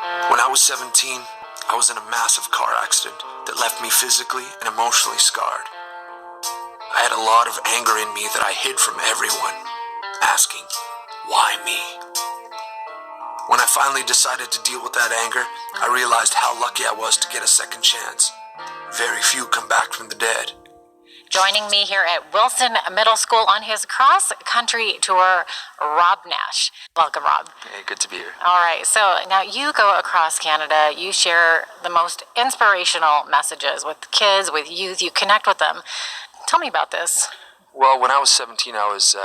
When I was 17, I was in a massive car accident that left me physically and emotionally scarred. I had a lot of anger in me that I hid from everyone, asking, why me? When I finally decided to deal with that anger, I realized how lucky I was to get a second chance. Very few come back from the dead. Joining me here at Wilson Middle School on his cross-country tour, Robb Nash. Welcome, Robb. Hey, good to be here. All right, so now you go across Canada, you share the most inspirational messages with kids, with youth, you connect with them. Tell me about this. Well, when I was 17, I was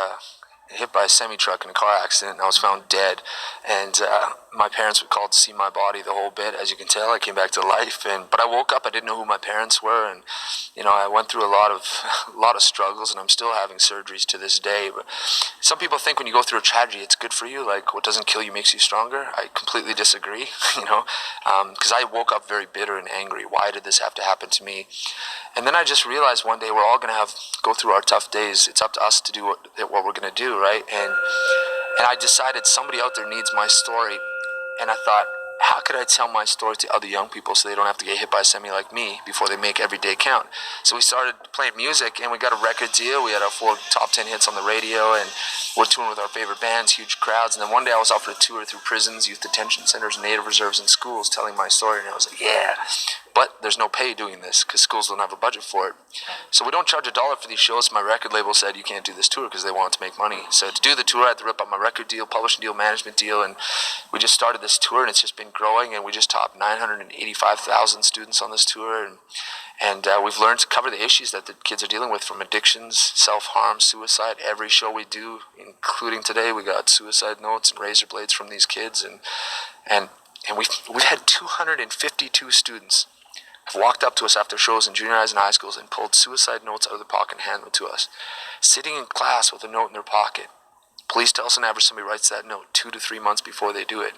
hit by a semi-truck in a car accident, and I was found dead. And my parents were called to see my body the whole bit. As you can tell, I came back to life. But I woke up, I didn't know who my parents were, and I went through a lot of struggles, and I'm still having surgeries to this day. But some people think when you go through a tragedy, it's good for you. Like, what doesn't kill you makes you stronger. I completely disagree. Because I woke up very bitter and angry. Why did this have to happen to me? And then I just realized one day we're all going to go through our tough days. It's up to us to do what we're going to do, right? And I decided somebody out there needs my story. And I thought, how could I tell my story to other young people so they don't have to get hit by a semi like me before they make every day count? So we started playing music, and we got a record deal. We had our 4 top 10 hits on the radio, and we're touring with our favorite bands, huge crowds. And then one day I was offered a tour through prisons, youth detention centers, native reserves, and schools telling my story. And I was like, yeah. But there's no pay doing this because schools don't have a budget for it. So we don't charge $1 for these shows. My record label said you can't do this tour because they want to make money. So to do the tour, I had to rip up my record deal, publishing deal, management deal, and we just started this tour, and it's just been growing, and we just topped 985,000 students on this tour, and we've learned to cover the issues that the kids are dealing with, from addictions, self-harm, suicide. Every show we do, including today, we got suicide notes and razor blades from these kids, and we've had 252 students have walked up to us after shows in junior highs and high schools and pulled suicide notes out of their pocket and handed them to us. Sitting in class with a note in their pocket. Police tell us on average somebody writes that note 2 to 3 months before they do it,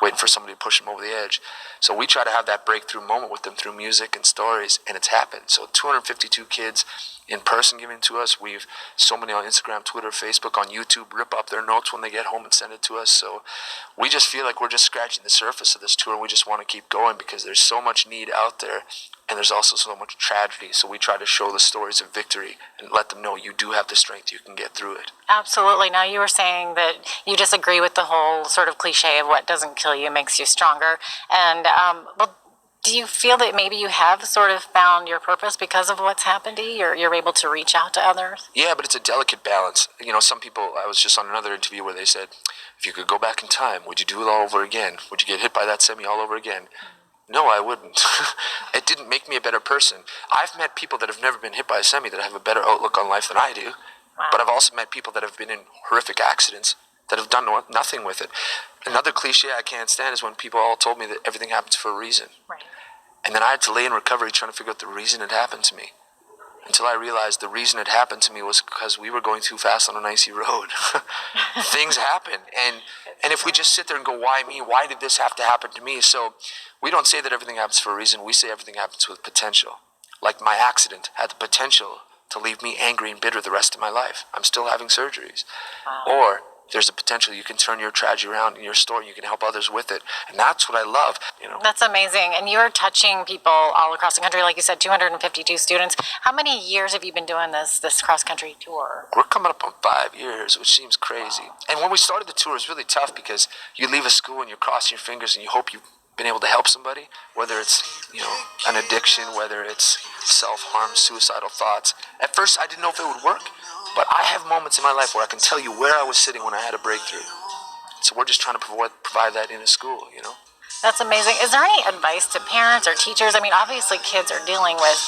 waiting for somebody to push them over the edge. So we try to have that breakthrough moment with them through music and stories, and it's happened. So 252 kids in person giving to us. We've so many on Instagram, Twitter, Facebook, on YouTube rip up their notes when they get home and send it to us. So we just feel like we're just scratching the surface of this tour. We just want to keep going because there's so much need out there, and there's also so much tragedy. So we try to show the stories of victory and let them know you do have the strength, you can get through it. Absolutely. Now, you were saying that you disagree with the whole sort of cliche of what doesn't kill you makes you stronger. And, well, do you feel that maybe you have sort of found your purpose because of what's happened to you? You're able to reach out to others? Yeah, but it's a delicate balance. Some people, I was just on another interview where they said, if you could go back in time, would you do it all over again? Would you get hit by that semi all over again? No, I wouldn't. It didn't make me a better person. I've met people that have never been hit by a semi that have a better outlook on life than I do. Wow. But I've also met people that have been in horrific accidents that have done nothing with it. Another cliche I can't stand is when people all told me that everything happens for a reason. Right. And then I had to lay in recovery trying to figure out the reason it happened to me. Until I realized the reason it happened to me was because we were going too fast on an icy road. Things happen. And if we just sit there and go, why me? Why did this have to happen to me? So we don't say that everything happens for a reason. We say everything happens with potential. Like my accident had the potential to leave me angry and bitter the rest of my life. I'm still having surgeries. Wow. Or there's a potential you can turn your tragedy around in your story. You can help others with it. And that's what I love. That's amazing. And you're touching people all across the country. Like you said, 252 students. How many years have you been doing this cross-country tour? We're coming up on 5 years, which seems crazy. Wow. And when we started the tour, it was really tough because you leave a school and you're crossing your fingers and you hope you've been able to help somebody, whether it's, an addiction, whether it's self-harm, suicidal thoughts. At first, I didn't know if it would work, but I have moments in my life where I can tell you where I was sitting when I had a breakthrough. So we're just trying to provide that in a school, That's amazing. Is there any advice to parents or teachers? I mean, obviously kids are dealing with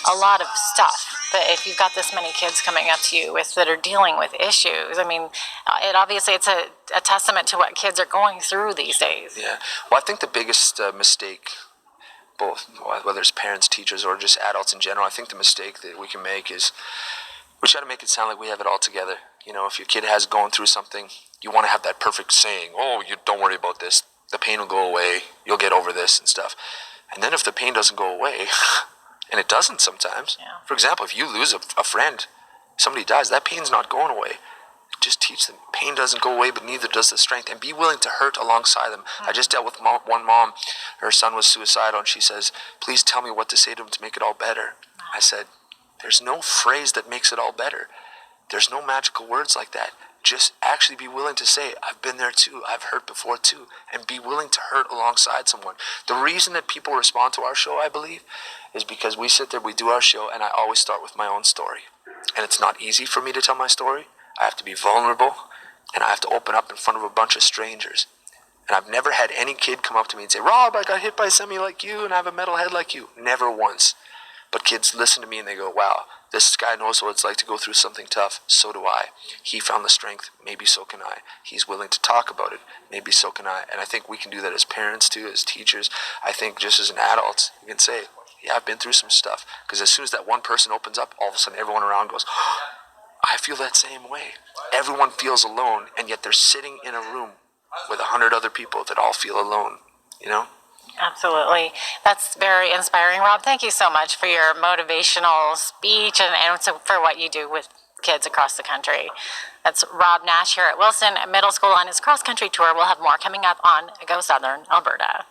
a lot of stuff. But if you've got this many kids coming up to you that are dealing with issues, I mean, it's a testament to what kids are going through these days. Yeah. Well, I think the biggest mistake, both whether it's parents, teachers, or just adults in general, I think the mistake that we can make is we try to make it sound like we have it all together. If your kid has going through something, you want to have that perfect saying, oh, you don't worry about this. The pain will go away. You'll get over this and stuff. And then if the pain doesn't go away, and it doesn't sometimes. Yeah. For example, if you lose a friend, somebody dies, that pain's not going away. just teach them pain doesn't go away, but neither does the strength, and be willing to hurt alongside them. I just dealt with one mom. Her son was suicidal, and she says, please tell me what to say to him to make it all better. I said, there's no phrase that makes it all better. There's no magical words like that. Just actually be willing to say, I've been there too, I've hurt before too, and be willing to hurt alongside someone. The reason that people respond to our show, I believe, is because we sit there, we do our show, and I always start with my own story. And it's not easy for me to tell my story. I have to be vulnerable, and I have to open up in front of a bunch of strangers. And I've never had any kid come up to me and say, Rob, I got hit by semi like you, and I have a metal head like you. Never once. But kids listen to me and they go, wow, this guy knows what it's like to go through something tough. So do I. He found the strength. Maybe so can I. He's willing to talk about it. Maybe so can I. And I think we can do that as parents too, as teachers. I think just as an adult, you can say, yeah, I've been through some stuff. Because as soon as that one person opens up, all of a sudden everyone around goes, I feel that same way. Everyone feels alone, and yet they're sitting in a room with 100 other people that all feel alone, you know? Absolutely. That's very inspiring, Rob. Thank you so much for your motivational speech and for what you do with kids across the country. That's Robb Nash here at Wilson Middle School on his cross-country tour. We'll have more coming up on Go Southern Alberta.